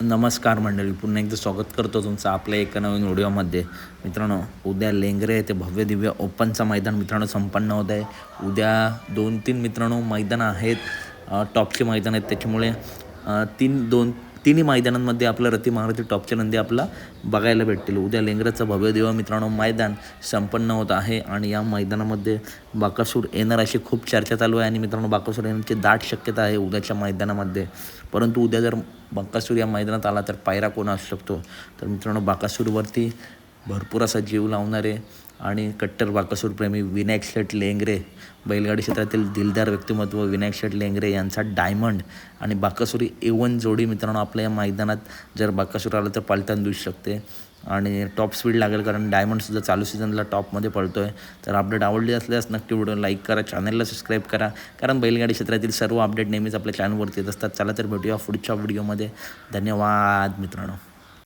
नमस्कार मंडळी, पुन्हा एकदा स्वागत करतो तुमचं आपल्या एका नवीन व्हिडिओमध्ये. मित्रांनो, उद्या लेंगरे ते भव्य दिव्य ओपनचं मैदान मित्रांनो संपन्न होत आहे. उद्या 2-3 मित्रांनो मैदानं आहेत, टॉपचे मैदान आहेत. त्याच्यामुळे तिन्ही मैदानांमध्ये आपलं रती महारथी टॉपचे नंदी आपला बघायला भेटतील. उद्या लेंगऱ्याचं भव्य दिव्य मित्रांनो मैदान संपन्न होत आहे आणि या मैदानामध्ये बाकासूर येणार अशी खूप चर्चा चालू आहे आणि मित्रांनो बाकासूर येण्याची दाट शक्यता आहे उद्याच्या मैदानामध्ये. परंतु उद्या जर बाकासूर या मैदानात आला तर पायरा कोण असू शकतो? तर मित्रांनो, बाकासूरवरती भरपूर असा जीव लावणारे आणि कट्टर बाकासूर प्रेमी विनायक शेठ लेंगरे, बैलगाडी क्षेत्रातील दिलदार व्यक्तिमत्व विनायक शेठ लेंगरे यांचा डायमंड आणि बाकासूर A1 जोडी मित्रांनो आपल्या या मैदानात जर बाकासूर आला तर पालताना दिसू शकते आणि टॉप स्पीड लागेल, कारण डायमंडसुद्धा चालू सीझनला टॉपमध्ये पळतो आहे. तर अपडेट आवडली असल्यास नक्की व्हिडिओ लाईक करा, चॅनलला सबस्क्राईब करा, कारण बैलगाडी क्षेत्रातील सर्व अपडेट नेहमीच आपल्या चॅनलवरती येत असतात. चला तर भेटूया पुढच्या व्हिडिओमध्ये. धन्यवाद मित्रांनो.